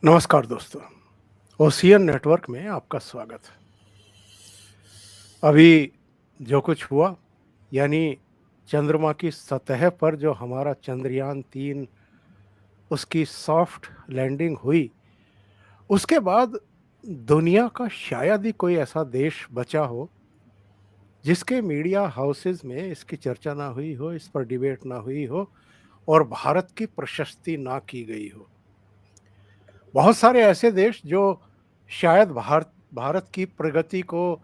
नमस्कार दोस्तों, ocean network में आपका स्वागत है। अभी जो कुछ हुआ, यानी चंद्रमा की सतह पर जो हमारा चंद्रयान-3 उसकी सॉफ्ट लैंडिंग हुई, उसके बाद दुनिया का शायद ही कोई ऐसा देश बचा हो, जिसके मीडिया हाउसेज़ में इसकी चर्चा ना हुई हो, इस पर डिबेट ना हुई हो और भारत की प्रशस्ति ना की गई हो। बहुत सारे ऐसे देश जो शायद भारत भारत की प्रगति को,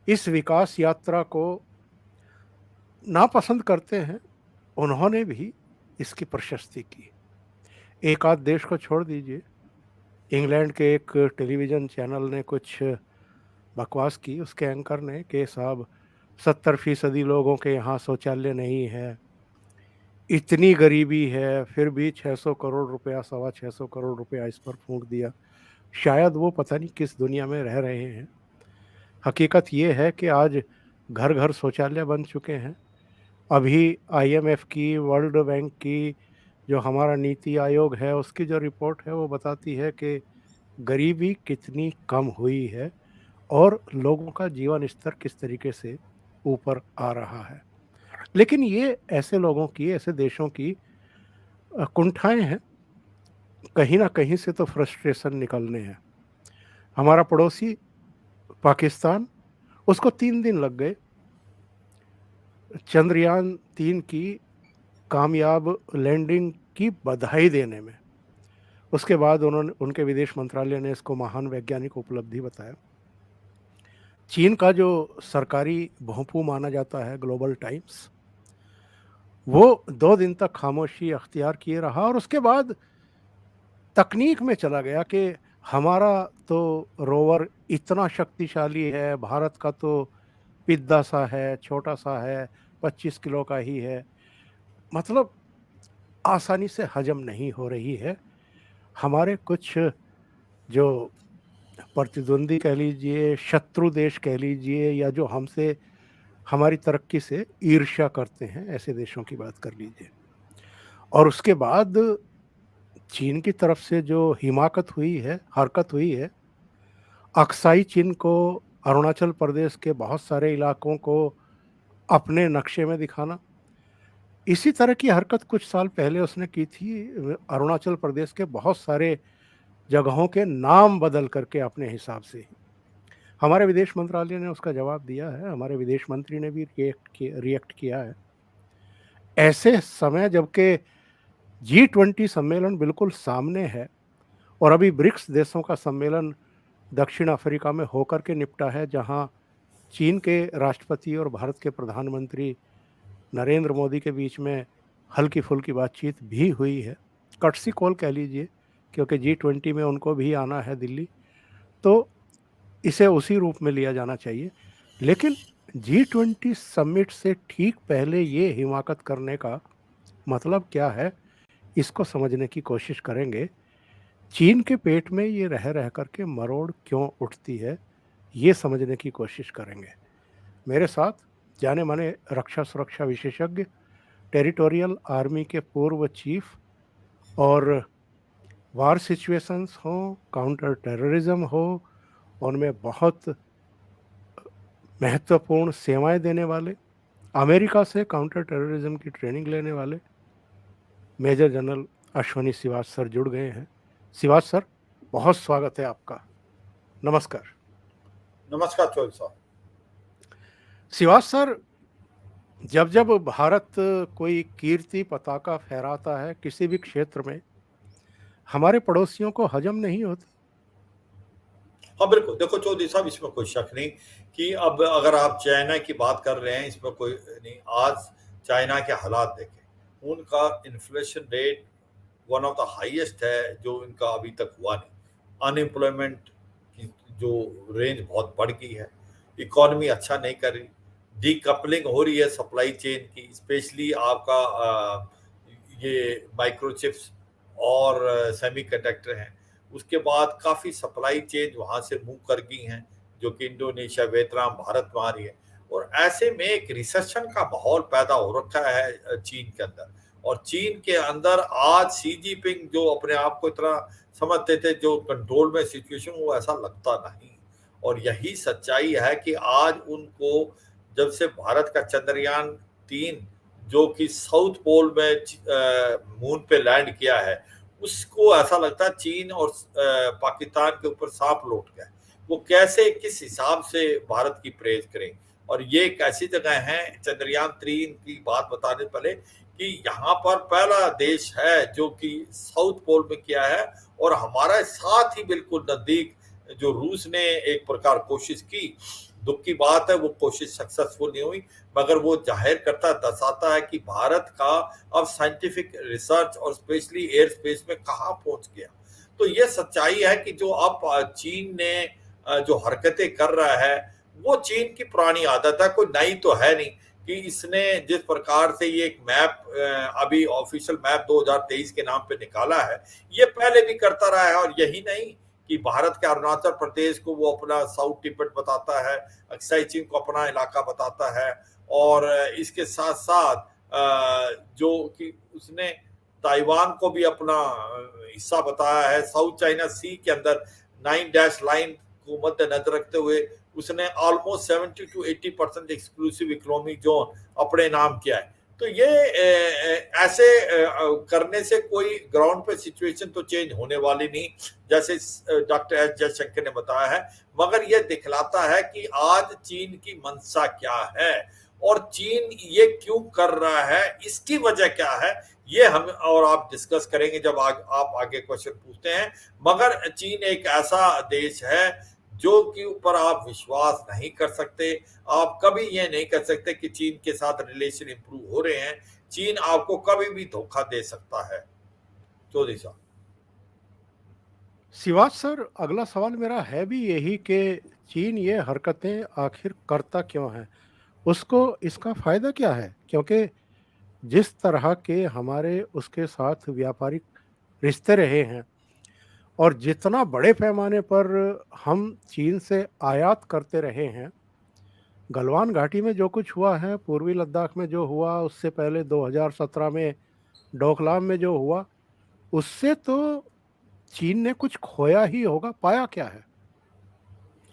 इस विकास यात्रा को नापसंद करते हैं, उन्होंने भी इसकी प्रशस्ति की। एक आध देश को छोड़ दीजिए, इंग्लैंड के एक टेलीविज़न चैनल ने कुछ बकवास की, उसके एंकर ने कि साहब 70% लोगों के यहाँ शौचालय नहीं है, इतनी गरीबी है, फिर भी 600 करोड़ रुपया, सवा 600 करोड़ रुपया इस पर फूँक दिया। शायद वो पता नहीं किस दुनिया में रह रहे हैं। हकीकत ये है कि आज घर-घर शौचालय बन चुके हैं। अभी आईएमएफ की, वर्ल्ड बैंक की, जो हमारा नीति आयोग है, उसकी जो रिपोर्ट है वो बताती है कि गरीबी कितनी कम हुई है और लोगों का जीवन स्तर किस तरीके से ऊपर आ रहा है। लेकिन ये ऐसे लोगों की, ऐसे देशों की कुंठाएँ हैं, कहीं न कहीं से तो फ्रस्ट्रेशन निकलने हैं। हमारा पड़ोसी पाकिस्तान, उसको 3 दिन लग गए चंद्रयान-3 की कामयाब लैंडिंग की बधाई देने में। उसके बाद उन्होंने, उनके विदेश मंत्रालय ने इसको महान वैज्ञानिक उपलब्धि बताया। चीन का जो सरकारी भोंपू माना जाता है ग्लोबल टाइम्स, वो 2 दिन तक खामोशी अख्तियार किए रहा और उसके बाद तकनीक में चला गया कि हमारा तो रोवर इतना शक्तिशाली है, भारत का तो पिद्दा-सा है, छोटा-सा है, 25 किलो का ही है। मतलब आसानी से हज़म नहीं हो रही है। हमारे कुछ जो प्रतिद्वंदी कह लीजिए, शत्रु देश कह लीजिए, या जो हमसे हमारी तरक्की से ईर्ष्या करते हैं, ऐसे देशों की बात कर लीजिए। और उसके बाद चीन की तरफ से जो हिमाकत हुई है, हरकत हुई है, अक्साई चीन को, अरुणाचल प्रदेश के बहुत सारे इलाकों को अपने नक्शे में दिखाना। इसी तरह की हरकत कुछ साल पहले उसने की थी, अरुणाचल प्रदेश के बहुत सारे जगहों के नाम बदल करके अपने हिसाब से ही। हमारे विदेश मंत्रालय ने उसका जवाब दिया है, हमारे विदेश मंत्री ने भी रिएक्ट किया है। ऐसे समय जबकि जी20 सम्मेलन बिल्कुल सामने है और अभी ब्रिक्स देशों का सम्मेलन दक्षिण अफ्रीका में होकर के निपटा है, जहां चीन के राष्ट्रपति और भारत के प्रधानमंत्री नरेंद्र मोदी के बीच में हल्की-फुल्की बातचीत भी हुई है। कर्टसी कॉल कह लीजिए, क्योंकि जी20 में उनको भी आना है दिल्ली, तो इसे उसी रूप में लिया जाना चाहिए। लेकिन जी20 समिट से ठीक पहले ये हिमाकत करने का मतलब क्या है, इसको समझने की कोशिश करेंगे। चीन के पेट में ये रह कर के मरोड़ क्यों उठती है, ये समझने की कोशिश करेंगे। मेरे साथ जाने-माने रक्षा सुरक्षा विशेषज्ञ, टेरिटोरियल आर्मी के पूर्व चीफ, और वार सिचुएशंस हों, काउंटर टेररिज्म हो, उनमें बहुत महत्वपूर्ण सेवाएँ देने वाले, अमेरिका से काउंटर टेररिज्म की ट्रेनिंग लेने वाले major general Ashwani Shrivas sir जुड़ गए हैं। श्रीवास सर, बहुत स्वागत है आपका। नमस्कार। नमस्कार चौधरी साहब। श्रीवास सर, जब भारत कोई कीर्ति पताका फहराता है किसी भी क्षेत्र में, हमारे पड़ोसियों को हजम नहीं होती। हाँ बिल्कुल, देखो चौधरी साहब, इसमें कोई शक नहीं कि अब अगर आप चाइना की बात कर रहे हैं, इसमें कोई नहीं। आज चाइना के हालात देखें, उनका inflation rate one of the highest है जो इनका अभी तक हुआ नहीं। अनएम्प्लॉयमेंट की जो रेंज बहुत बढ़ गई है, इकोनॉमी अच्छा नहीं कर रही, डीकपलिंग हो रही है सप्लाई चेन की, स्पेशली आपका ये माइक्रोचिप्स और सेमीकंडक्टर हैं। उसके बाद काफ़ी सप्लाई चेन वहाँ से मूव कर गई हैं, जो कि इंडोनेशिया, वियतनाम, भारत में आ रही है। और ऐसे में एक रिसेशन का माहौल पैदा हो रखा है चीन के अंदर। और चीन के अंदर आज शी जिनपिंग जो अपने आप को इतना समझते थे जो कंट्रोल में सिचुएशन, वो ऐसा लगता नहीं। और यही सच्चाई है कि आज उनको जब से भारत का चंद्रयान-3 जो कि साउथ पोल में मून पे लैंड किया है, उसको ऐसा लगता है चीन और पाकिस्तान के ऊपर सांप लौट गया। वो कैसे किस हिसाब से भारत की प्रेज करें। और ये एक ऐसी जगह है, चंद्रयान-3 की बात बताने पहले, कि यहाँ पर पहला देश है जो कि साउथ पोल में किया है, और हमारा साथ ही बिल्कुल नजदीक जो रूस ने एक प्रकार कोशिश की। दुख की बात है वो कोशिश सक्सेसफुल नहीं हुई, मगर वो जाहिर करता दर्शाता है कि भारत का अब साइंटिफिक रिसर्च और स्पेशली एयर स्पेस में कहाँ पहुंच गया। तो ये सच्चाई है कि जो अब चीन ने जो हरकतें कर रहा है, वो चीन की पुरानी आदत है, कोई नई तो है नहीं। कि इसने जिस प्रकार से ये एक मैप अभी ऑफिशियल मैप 2023 के नाम पे निकाला है, ये पहले भी करता रहा है। और यही नहीं कि भारत के अरुणाचल प्रदेश को वो अपना साउथ तिब्बत बताता है, अक्साई चीन को अपना इलाका बताता है, और इसके साथ साथ जो कि उसने ताइवान को भी अपना हिस्सा बताया है। साउथ चाइना सी के अंदर 9 डैश लाइन को मद्देनजर रखते हुए उसने almost 70 to 80% exclusive economic zone अपने नाम किया है। तो ये ऐसे करने से कोई ग्राउंड पे सिचुएशन तो चेंज होने वाली नहीं, जैसे डॉक्टर एस जयशंकर ने बताया है, मगर ये दिखलाता है कि आज चीन की मंशा क्या है और चीन ये क्यों कर रहा है, इसकी वजह क्या है, ये हम और आप डिस्कस करेंगे जब आप आगे क्वेश्चन पूछते हैं। मगर चीन एक ऐसा देश है जो कि ऊपर आप विश्वास नहीं कर सकते। आप कभी ये नहीं कर सकते कि चीन के साथ रिलेशन इंप्रूव हो रहे हैं। चीन आपको कभी भी धोखा दे सकता है। चौधरी साहब। शिवाज सर, अगला सवाल मेरा है भी यही कि चीन ये हरकतें आखिर करता क्यों है, उसको इसका फायदा क्या है? क्योंकि जिस तरह के हमारे उसके साथ व्यापारिक रिश्ते रहे हैं और जितना बड़े पैमाने पर हम चीन से आयात करते रहे हैं, गलवान घाटी में जो कुछ हुआ है, पूर्वी लद्दाख में जो हुआ, उससे पहले 2017 में डोकलाम में जो हुआ, उससे तो चीन ने कुछ खोया ही होगा, पाया क्या है?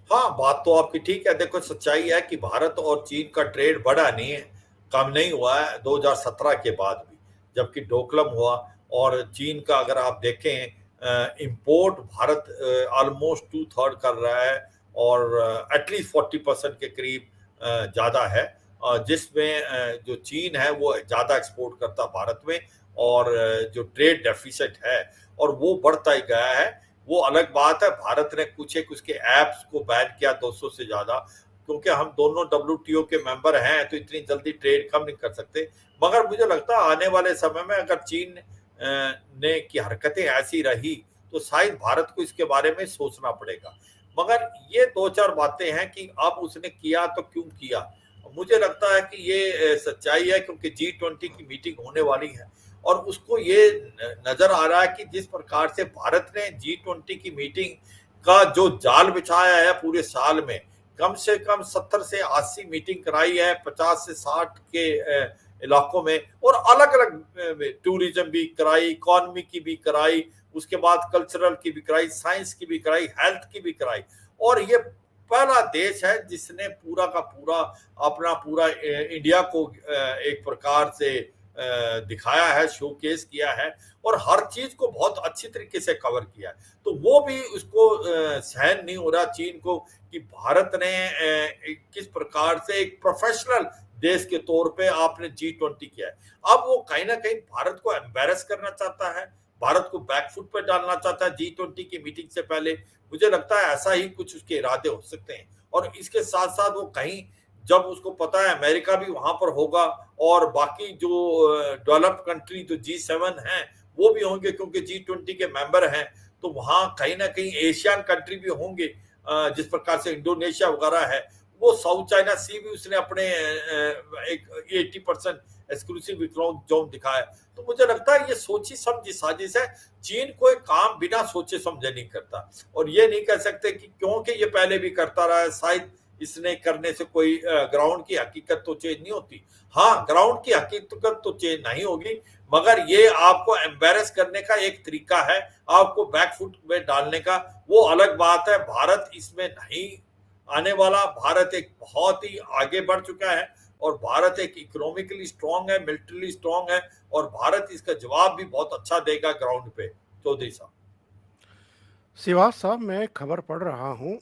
हाँ, बात तो आपकी ठीक है। देखो सच्चाई है कि भारत और चीन का ट्रेड बढ़ा नहीं है, कम नहीं हुआ है 2017 के बाद भी, जबकि डोकलम हुआ। और चीन का अगर आप देखें इंपोर्ट भारत ऑलमोस्ट 2/3 कर रहा है, और एटलीस्ट 40% के करीब ज़्यादा है, जिसमें जो चीन है वो ज़्यादा एक्सपोर्ट करता भारत में, और जो ट्रेड डेफिसिट है और वो बढ़ता ही गया है। वो अलग बात है, भारत ने कुछ एक उसके ऐप्स को बैन किया 200 से ज़्यादा, क्योंकि हम दोनों WTO के मेंबर हैं, तो इतनी जल्दी ट्रेड कम नहीं कर सकते। मगर मुझे लगता है आने वाले समय में अगर चीन ने की हरकतें ऐसी रही तो शायद भारत को इसके बारे में सोचना पड़ेगा। मगर ये 2-4 बातें हैं कि अब उसने किया तो क्यों किया। मुझे लगता है कि ये सच्चाई है, क्योंकि G20 की मीटिंग होने वाली है, और उसको ये नजर आ रहा है कि जिस प्रकार से भारत ने G20 की मीटिंग का जो जाल बिछाया है पूरे साल में, कम से कम 70 से 80 मीटिंग कराई है 50 से 60 के इलाकों में, और अलग अलग टूरिज्म भी कराई, इकोनॉमी की भी कराई, उसके बाद कल्चरल की भी कराई, साइंस की भी कराई, हेल्थ की भी कराई। और ये पहला देश है जिसने पूरा का पूरा अपना पूरा इंडिया को एक प्रकार से दिखाया है, शोकेस किया है, और हर चीज को बहुत अच्छी तरीके से कवर किया है। तो वो भी उसको सहन नहीं हो रहा चीन को कि भारत ने किस प्रकार से एक प्रोफेशनल देश के तौर पे आपने G20 किया है। अब वो कहीं ना कहीं भारत को एम्बेरस करना चाहता है, भारत को बैकफुट पे डालना चाहता है G20 की मीटिंग से पहले। मुझे लगता है ऐसा ही कुछ उसके इरादे हो सकते हैं। और इसके साथ साथ वो कहीं, जब उसको पता है अमेरिका भी वहां पर होगा और बाकी जो डेवलप्ड कंट्री जो G7 हैं वो भी होंगे, क्योंकि G20 के मेंबर हैं, तो वहां कहीं ना कहीं एशियन कंट्री भी होंगे, जिस प्रकार से इंडोनेशिया वगैरह है। वो साउथ चाइना सी भी उसने अपने एक 80% एक्सक्लूसिव इकोनॉमिक जोन दिखाया। तो मुझे लगता है ये सोची समझी साजिश है। चीन कोई काम बिना सोचे समझे नहीं करता, और ये नहीं कह सकते कि क्योंकि ये पहले भी करता रहा है, शायद इसने करने से कोई ग्राउंड की हकीकत तो चेंज नहीं होती। हाँ, ग्राउंड की हकीकत तो चेंज नहीं होगी, मगर ये आपको एम्बैरेस करने का एक तरीका है, आपको बैकफुट में डालने का, वो अलग बात है। भारत इसमें नहीं आने वाला। भारत एक बहुत ही आगे बढ़ चुका है और भारत एक इकोनॉमिकली स्ट्रांग है, मिलिट्रीली स्ट्रांग है और भारत इसका जवाब भी बहुत अच्छा देगा ग्राउंड पे। चौधरी साहब, श्रीवास साहब, मैं खबर पढ़ रहा हूँ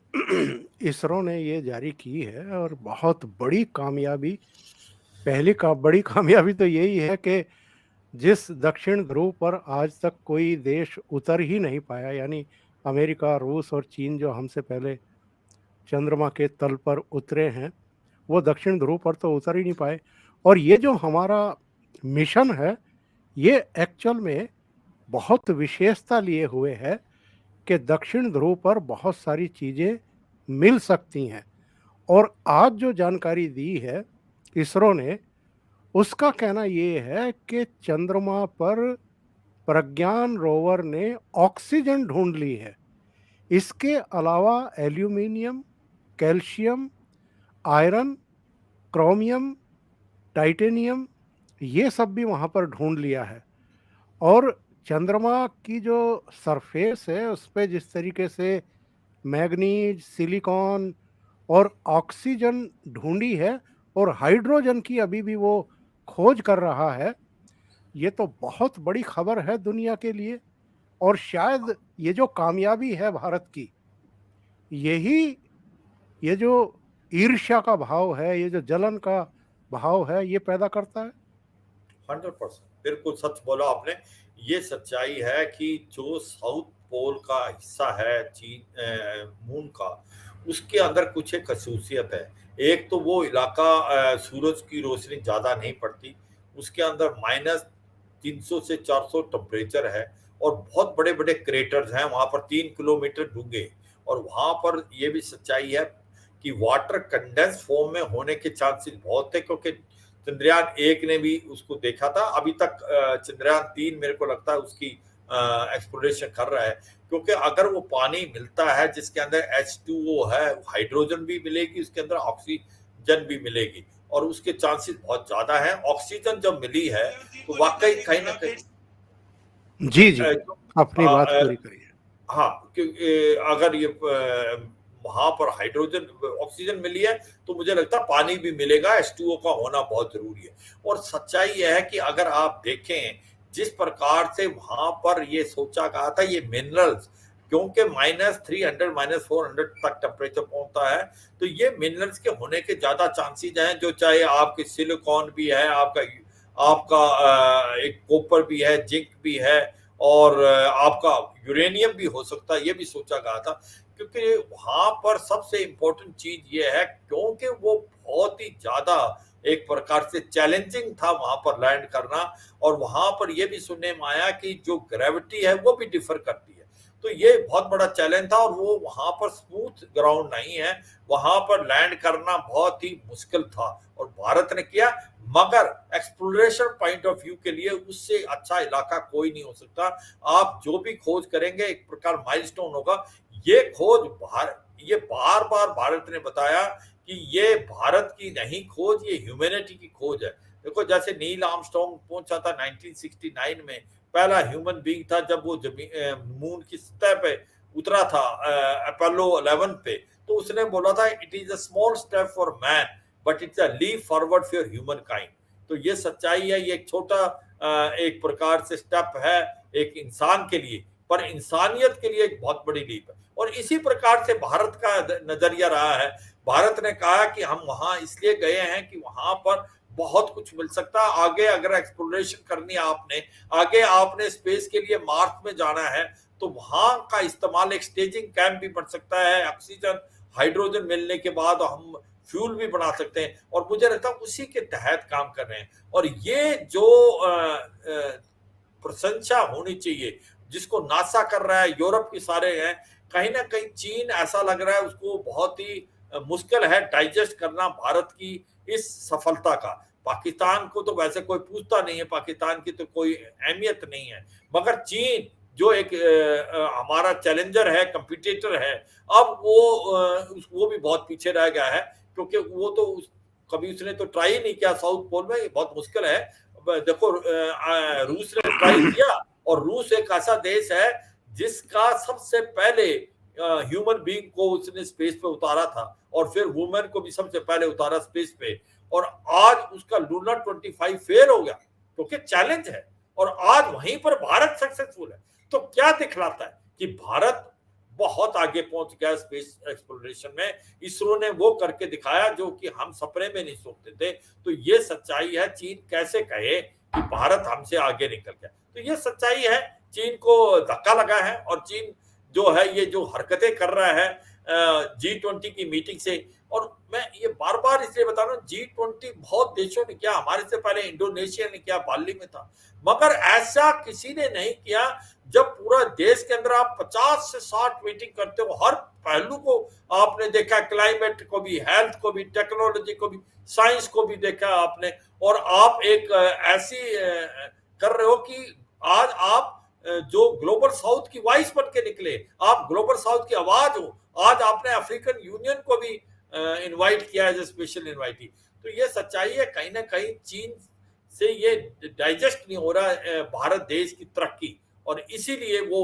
इसरो ने ये जारी की है और बहुत बड़ी कामयाबी, पहली का बड़ी कामयाबी तो यही है कि जिस दक्षिण ध्रुव पर आज तक कोई देश उतर ही नहीं पाया, यानी अमेरिका, रूस और चीन जो हमसे पहले चंद्रमा के तल पर उतरे हैं, वो दक्षिण ध्रुव पर तो उतर ही नहीं पाए। और ये जो हमारा मिशन है, ये एक्चुअल में बहुत विशेषता लिए हुए है कि दक्षिण ध्रुव पर बहुत सारी चीज़ें मिल सकती हैं। और आज जो जानकारी दी है इसरो ने, उसका कहना ये है कि चंद्रमा पर प्रज्ञान रोवर ने ऑक्सीजन ढूंढ ली है। इसके अलावा aluminium, calcium, iron, chromium, titanium, ये सब भी वहाँ पर ढूंढ लिया है। और चंद्रमा की जो सरफेस है उस पे जिस तरीके से मैग्नीज, सिलिकॉन और ऑक्सीजन ढूंढी है और हाइड्रोजन की अभी भी वो खोज कर रहा है, ये तो बहुत बड़ी खबर है दुनिया के लिए। और शायद ये जो कामयाबी है भारत की, यही ये जो ईर्ष्या का भाव है, ये जो जलन का भाव है, ये पैदा करता है। 100% बिल्कुल सच बोला आपने। ये सच्चाई है कि जो साउथ पोल का हिस्सा है चीन मून का, उसके अंदर कुछ एक खसूसियत है। एक तो वो इलाका सूरज की रोशनी ज़्यादा नहीं पड़ती, उसके अंदर -300 से 400 टेम्परेचर है और बहुत बड़े-बड़े क्रेटर्स हैं वहाँ पर 3 किलोमीटर डूंगे। और वहाँ पर ये भी सच्चाई है कि वाटर कंडेंस फॉर्म में होने के चांसेस बहुत थे, क्योंकि चंद्रयान 1 ने भी उसको देखा था। अभी तक चंद्रयान 3 मेरे को लगता है उसकी एक्सप्लोरेशन कर रहा है, क्योंकि अगर वो पानी मिलता है जिसके अंदर H2O है, हाइड्रोजन भी मिलेगी, उसके अंदर ऑक्सीजन भी मिलेगी और उसके चांसेस बहुत ज़्यादा हैं। ऑक्सीजन जब मिली है, तो वाक़ई कहीं न कहीं जी, जी, जो अपनी बात पूरी करिए। हाँ, क्योंकि अगर ये वहाँ पर हाइड्रोजन ऑक्सीजन मिली है, तो मुझे लगता है पानी भी मिलेगा, H2O का होना बहुत ज़रूरी है। और सच्चाई ये है कि अगर आप देखें, जिस प्रकार से वहाँ पर ये सोचा गया था, ये मिनरल्स, क्योंकि -300 -400 तक टेम्परेचर पहुँचता है, तो ये मिनरल्स के होने के ज़्यादा चांसेस हैं, जो चाहे आपके सिलिकॉन भी है, आपका आपका एक कॉपर भी है, जिंक भी है और आपका यूरेनियम भी हो सकता है, ये भी सोचा गया था। क्योंकि वहाँ पर सबसे इम्पोर्टेंट चीज़ ये है, क्योंकि वो बहुत ही ज़्यादा एक प्रकार से चैलेंजिंग था वहाँ पर लैंड करना, और वहाँ पर ये भी सुनने में आया कि जो ग्रेविटी है वो भी डिफर करती है। तो ये बहुत बड़ा चैलेंज था और वो वहाँ पर स्मूथ ग्राउंड नहीं है, वहाँ पर लैंड करना बहुत ही मुश्किल था और भारत ने किया। मगर एक्सप्लोरेशन पॉइंट ऑफ व्यू के लिए उससे अच्छा इलाका कोई नहीं हो सकता। आप जो भी खोज करेंगे एक प्रकार माइलस्टोन होगा। ये खोज ये बार-बार भारत ने बताया कि ये भारत की नहीं खोज, ये ह्यूमैनिटी की खोज है। देखो, जैसे नील आर्मस्ट्रांग पहुंचा था 1969 में, पहला ह्यूमन बीइंग था जब वो मून की सतह पे उतरा था अपोलो 11 पे, तो उसने बोला था it is a small step for man but it's a leap forward for humankind. तो ये सच्चाई है, ये एक छोटा एक प्रकार से स्टेप है एक इंसान के लिए, पर इंसानियत के लिए एक बहुत बड़ी लीप है। और इसी प्रकार से भारत का नजरिया रहा है। भारत ने कहा कि हम वहां इसलिए गए हैं कि वहां पर बहुत कुछ मिल सकता है। आगे अगर एक्सप्लोरेशन करनी है आपने, आगे आपने स्पेस के लिए मार्स में जाना है, तो वहां का इस्तेमाल एक स्टेजिंग कैंप भी बन सकता है। ऑक्सीजन, हाइड्रोजन मिलने के बाद हम फ्यूल भी बना सकते हैं और मुझे लगता है उसी के तहत काम कर रहे हैं। और ये जो प्रशंसा होनी चाहिए जिसको नासा कर रहा है, यूरोप के सारे हैं, कहीं ना कहीं चीन ऐसा लग रहा है उसको बहुत ही मुश्किल है डाइजेस्ट करना भारत की इस सफलता का। पाकिस्तान को तो वैसे कोई पूछता नहीं है, पाकिस्तान की तो कोई अहमियत नहीं है, मगर चीन जो एक हमारा चैलेंजर है, कंपटीटर है, अब वो भी बहुत पीछे रह गया है, क्योंकि वो तो कभी उसने तो ट्राई ही नहीं किया साउथ पोल में, ये बहुत मुश्किल है। देखो रूस ने ट्राई किया, और रूस एक ऐसा देश है जिसका सबसे पहले ह्यूमन बीइंग को उसने स्पेस पे उतारा था, और फिर वुमेन को भी सबसे पहले उतारा स्पेस पे, और आज उसका लूनर 25 फेल हो गया क्योंकि चैलेंज है, और आज वहीं पर भारत सक्सेसफुल है। तो क्या दिखलाता है कि भारत बहुत आगे पहुंच गया स्पेस एक्सप्लोरेशन में। इसरो ने वो करके दिखाया जो कि हम सपने में नहीं सोचते थे। तो ये सच्चाई है। चीन कैसे कहे कि भारत हमसे आगे निकल गया, तो ये सच्चाई है। चीन को धक्का लगा है, और चीन जो है ये जो हरकतें कर रहा है G20 की मीटिंग से, और मैं ये बार बार इसलिए बता रहा हूँ, G20 बहुत देशों ने किया, हमारे से पहले इंडोनेशिया ने किया, बाली में था, मगर ऐसा किसी ने नहीं किया जब पूरा देश के अंदर आप 50 से 60 मीटिंग करते हो, हर पहलू को आपने देखा, क्लाइमेट को भी, हेल्थ को भी, टेक्नोलॉजी को भी, साइंस को भी देखा आपने, और आप एक ऐसी कर रहे हो कि आज आप जो ग्लोबल साउथ की वॉइस बन के निकले, आप ग्लोबल साउथ की आवाज हो। आज आपने अफ्रीकन यूनियन को भी इनवाइट किया एज ए स्पेशल इनवाइटी। तो ये सच्चाई है, कहीं ना कहीं चीन से ये डाइजेस्ट नहीं हो रहा भारत देश की तरक्की, और इसीलिए वो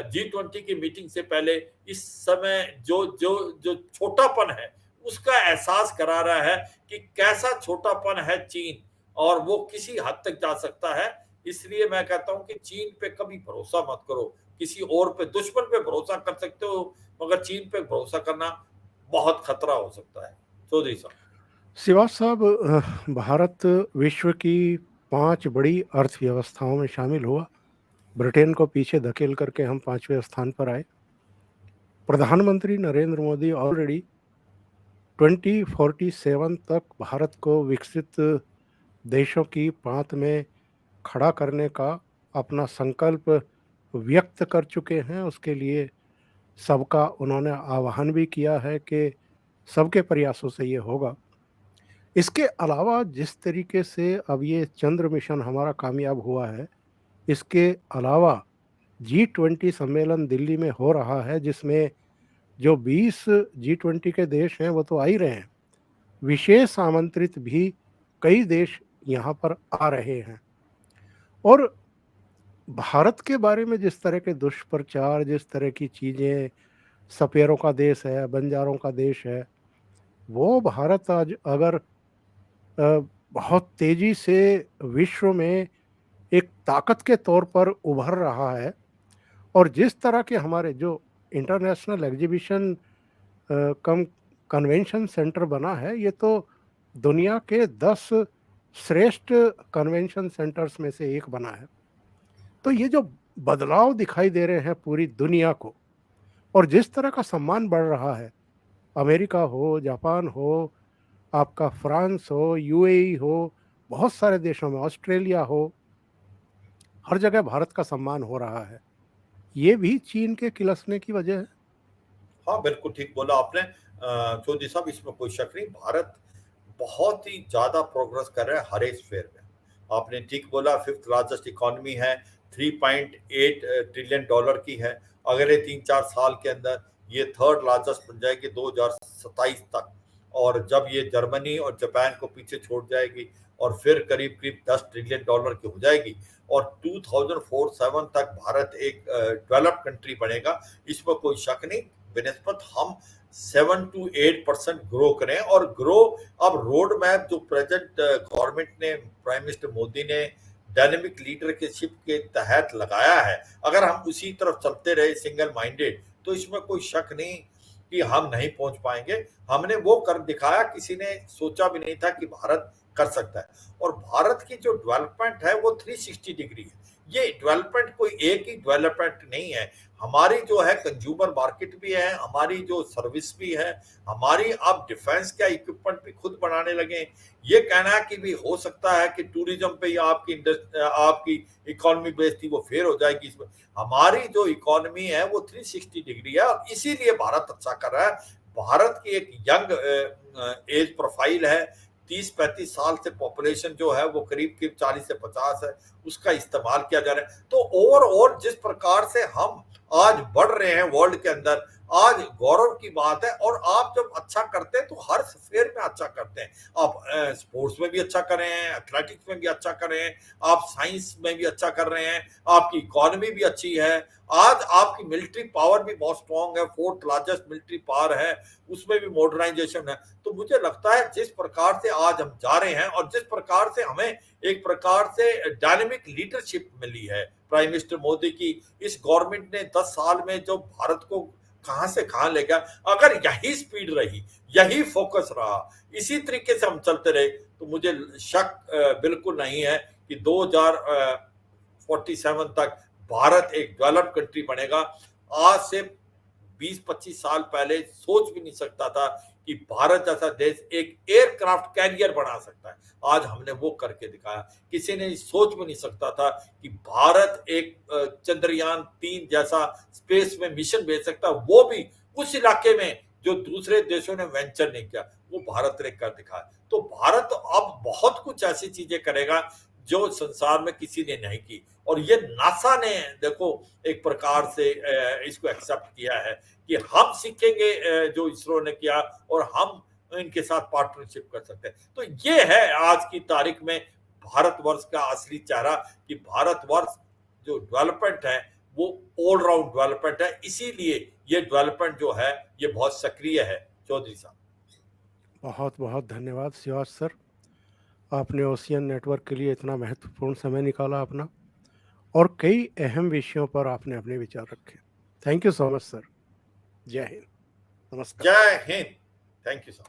G20 की मीटिंग से पहले इस समय जो जो जो छोटापन है उसका एहसास करा रहा है कि कैसा छोटापन है चीन, और वो किसी हद तक जा सकता है। इसलिए मैं कहता हूं कि चीन पे कभी भरोसा मत करो, किसी और पे, दुश्मन पे भरोसा कर सकते हो, मगर चीन पे भरोसा करना बहुत खतरा हो सकता है। चौधरी साहब। श्रीवास साहब, भारत विश्व की 5 बड़ी अर्थव्यवस्थाओं में शामिल हुआ। ब्रिटेन को पीछे धकेल करके हम 5वें स्थान पर आए। प्रधानमंत्री नरेंद्र मोदी ऑलरेडी 2047 तक भारत को विकसित देशों की पांत में खड़ा करने का अपना संकल्प व्यक्त कर चुके हैं। उसके लिए सबका उन्होंने आह्वान भी किया है कि सबके प्रयासों से ये होगा। इसके अलावा जिस तरीके से अब ये चंद्र मिशन हमारा कामयाब हुआ है, इसके अलावा G20 सम्मेलन दिल्ली में हो रहा है, जिसमें जो 20 G20 के देश हैं वो तो आ ही रहे हैं, विशेष आमंत्रित भी कई देश यहाँ पर आ रहे हैं। और भारत के बारे में जिस तरह के दुष्प्रचार, जिस तरह की चीज़ें, सपेरों का देश है, बंजारों का देश है, वो भारत आज अगर बहुत तेज़ी से विश्व में एक ताकत के तौर पर उभर रहा है, और जिस तरह के हमारे जो इंटरनेशनल एग्जीबिशन कम कन्वेंशन सेंटर बना है, ये तो दुनिया के 10 श्रेष्ठ कन्वेंशन सेंटर्स में से एक बना है। तो ये जो बदलाव दिखाई दे रहे हैं पूरी दुनिया को, और जिस तरह का सम्मान बढ़ रहा है, अमेरिका हो, जापान हो, आपका फ्रांस हो, यूएई हो, बहुत सारे देशों में, ऑस्ट्रेलिया हो, हर जगह भारत का सम्मान हो रहा है। ये भी चीन के किलसने की वजह है। हाँ, बिल्कुल ठीक बोला आपने चौधरी साहब, इसमें कोई शक नहीं। भारत बहुत ही ज़्यादा प्रोग्रेस कर रहा है हर एक स्फेयर में। आपने ठीक बोला, 5th लार्जेस्ट इकोनॉमी है, 3.8 ट्रिलियन डॉलर की है। अगले 3-4 साल के अंदर ये 3rd लार्जेस्ट बन जाएगी 2027 तक, और जब ये जर्मनी और जापान को पीछे छोड़ जाएगी, और फिर करीब करीब 10 ट्रिलियन डॉलर की हो जाएगी, और 2047 तक भारत एक डेवलप्ड कंट्री बनेगा। इसमें कोई शक नहीं। बेनिस्बत हम 7 to 8% ग्रो करें, और ग्रो अब रोड मैप जो प्रेजेंट गवर्नमेंट ने, प्राइम मिनिस्टर मोदी ने डायनेमिक लीडरशिप के तहत लगाया है, अगर हम उसी तरफ चलते रहे सिंगल माइंडेड, तो इसमें कोई शक नहीं कि हम नहीं पहुंच पाएंगे। हमने वो कर दिखाया, किसी ने सोचा भी नहीं था कि भारत कर सकता है। और भारत की जो डेवलपमेंट है वो 360 डिग्री है। ये डेवलपमेंट कोई एक ही डेवलपमेंट नहीं है। हमारी जो है कंज्यूमर मार्केट भी है, हमारी जो सर्विस भी है, हमारी अब डिफेंस का इक्विपमेंट भी खुद बनाने लगे। ये कहना कि भी हो सकता है कि टूरिज्म पे ही आपकी इकोनॉमी बेस थी वो फेल हो जाएगी। इसमें हमारी जो इकोनॉमी है वो 360 डिग्री है, और इसीलिए भारत अच्छा कर रहा है। भारत की एक यंग एज प्रोफाइल है, 30-35 साल से पॉपुलेशन जो है वो करीब 40 से 50 है, उसका इस्तेमाल किया जा रहा है। तो ओवरऑल जिस प्रकार से हम आज बढ़ रहे हैं वर्ल्ड के अंदर, आज गौरव की बात है। और आप जब अच्छा करते हैं तो हर स्फीयर में अच्छा करते हैं। आप स्पोर्ट्स में भी अच्छा कर रहे हैं, एथलेटिक्स में भी अच्छा कर रहे हैं, आप साइंस में भी अच्छा कर रहे हैं, आपकी इकोनॉमी भी अच्छी है। आज आपकी मिलिट्री पावर भी बहुत स्ट्रांग है, 4th लार्जेस्ट मिलिट्री पावर है, उसमें भी मॉडर्नाइजेशन है। तो मुझे लगता है जिस प्रकार से आज हम जा रहे हैं और जिस प्रकार से हमें एक प्रकार से डायनेमिक लीडरशिप मिली है प्राइम मिनिस्टर मोदी की, इस गवर्नमेंट ने 10 साल में जो भारत को कहां से कहां ले गया, अगर यही स्पीड रही, यही फोकस रहा, इसी तरीके से हम चलते रहे, तो मुझे शक बिल्कुल नहीं है कि 2047 तक भारत एक डेवलप्ड कंट्री बनेगा। आज से 20-25 साल पहले सोच भी नहीं सकता था कि भारत जैसा देश एक एयरक्राफ्ट कैरियर बना सकता है। आज हमने वो करके दिखाया। किसी ने सोच भी नहीं सकता था कि भारत एक चंद्रयान 3 जैसा स्पेस में मिशन भेज सकता है, वो भी उस इलाके में जो दूसरे देशों ने वेंचर नहीं किया, वो भारत ने कर दिखाया। तो भारत अब बहुत कुछ ऐसी चीजें करेगा जो संसार में किसी ने नहीं की। और ये नासा ने देखो एक प्रकार से इसको एक्सेप्ट किया है कि हम सीखेंगे जो इसरो ने किया, और हम इनके साथ पार्टनरशिप कर सकते हैं। तो ये है आज की तारीख में भारतवर्ष का असली चेहरा, कि भारतवर्ष जो डेवलपमेंट है वो ऑल राउंड डेवलपमेंट है। इसीलिए ये डेवलपमेंट जो है ये बहुत सक्रिय है। चौधरी साहब, बहुत बहुत धन्यवाद शिवाज सर, आपने ओशियन नेटवर्क के लिए इतना महत्वपूर्ण समय निकाला अपना, और कई अहम विषयों पर आपने अपने विचार रखे। Thank you so much sir. जय हिंद। नमस्कार। जय हिंद। Thank you sir.